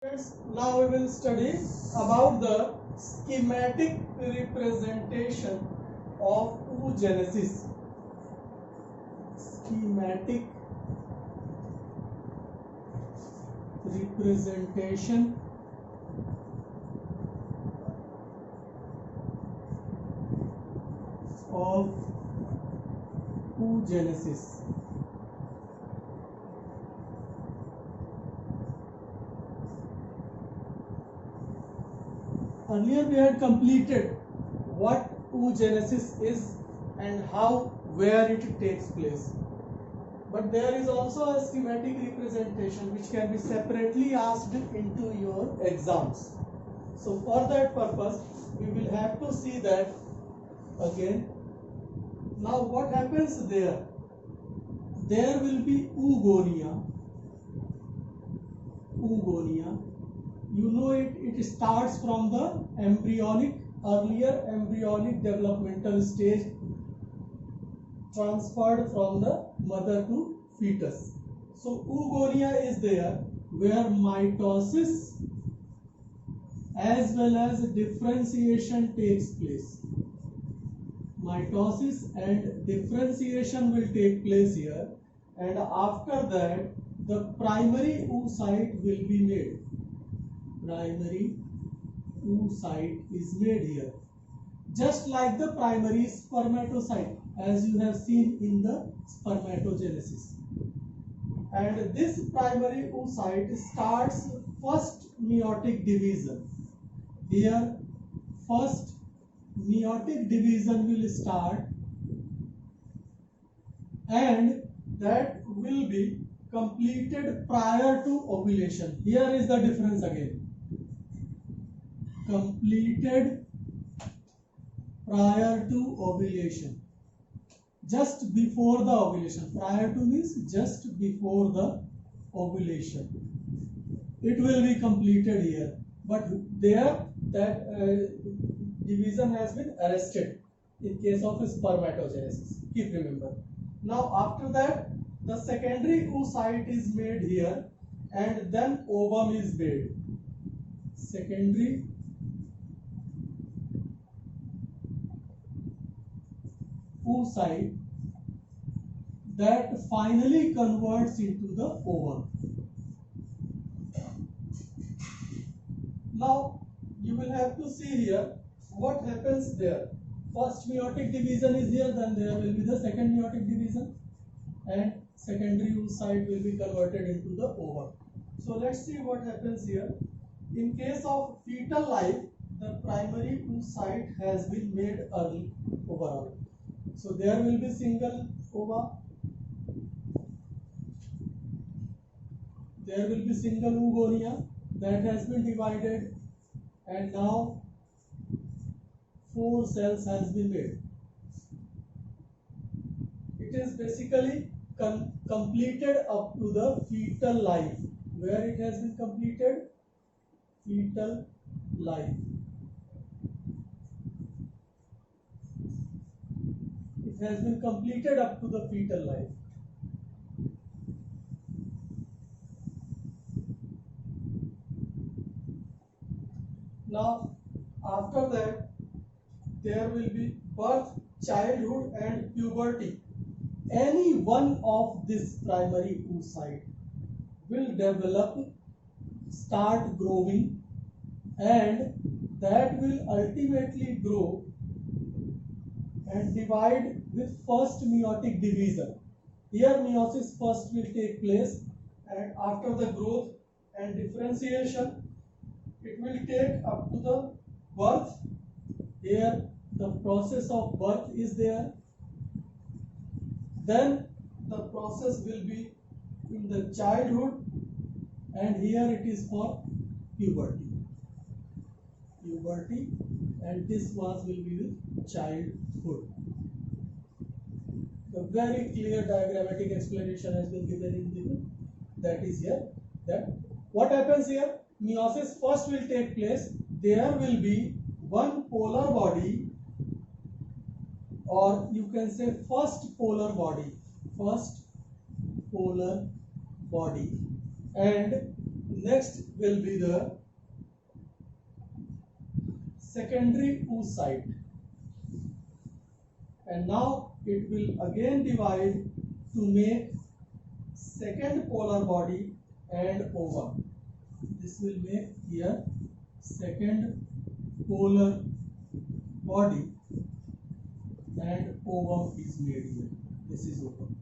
Friends, now we will study about the schematic representation of oogenesis. Schematic representation of oogenesis. Earlier we had completed what oogenesis is and how, where it takes place. But there is also a schematic representation which can be separately asked into your exams. So for that purpose, we will have to see that again. Now what happens there? There will be oogonia. Oogonia. You know it starts from the earlier embryonic developmental stage, transferred from the mother to fetus. So oogonia is there where mitosis as well as differentiation takes place. Mitosis and differentiation will take place here, and after that the primary oocyte will be made. Primary oocyte is made here, just like the primary spermatocyte as you have seen in the spermatogenesis. And this primary oocyte starts first meiotic division. Here first meiotic division will start, and that will be completed prior to ovulation. Here is the difference again. Completed prior to ovulation, just before the ovulation. Prior to means just before the ovulation. It will be completed here, but there that division has been arrested in case of spermatogenesis. Keep remember. Now after that the secondary oocyte is made here, and then ovum is made. Secondary oocyte that finally converts into the ovum. Now you will have to see here what happens there. First meiotic division is here, then there will be the second meiotic division, and secondary oocyte will be converted into the ovum. So let's see what happens here. In case of fetal life, the primary oocyte has been made early overall. So there will be single ova, there will be single oogonia that has been divided, and now 4 cells has been made. It is basically completed up to the fetal life. Where it has been completed? Fetal life. It has been completed up to the fetal life. Now after that there will be birth, childhood and puberty. Any one of this primary oocyte will develop, start growing, and that will ultimately grow and divide with first meiotic division. Here meiosis first will take place, and after the growth and differentiation it will take up to the birth. Here the process of birth is there. Then the process will be in the childhood, and here it is for puberty. Puberty, and this was will be with childhood. The very clear diagrammatic explanation has been given in the, that is here. That what happens here? Meiosis first will take place. There will be one polar body, or you can say first polar body, and Next will be the secondary oocyte, and now it will again divide to make second polar body and ovum. This will make here second polar body and ovum is made here. This is ovum.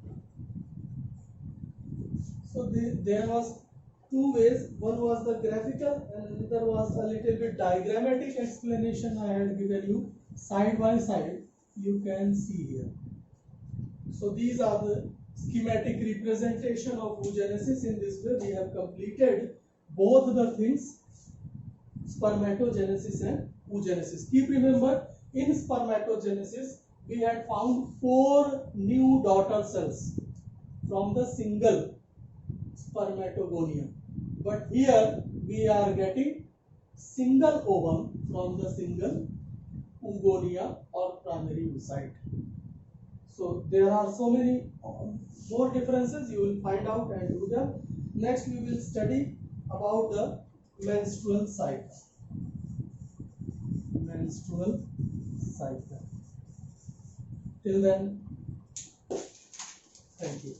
So there was two ways. One was the graphical and another was a little bit diagrammatic explanation I had given you side by side. You can see here. So these are the schematic representation of oogenesis. In this way we have completed both the things, spermatogenesis and oogenesis. Keep remember, in spermatogenesis we had found 4 new daughter cells from the single spermatogonium, but here we are getting single ovum from the single oogonia or primary oocyte. So there are so many more differences. You will find out and do them. Next we will study about the menstrual cycle. Menstrual cycle. Till then, thank you.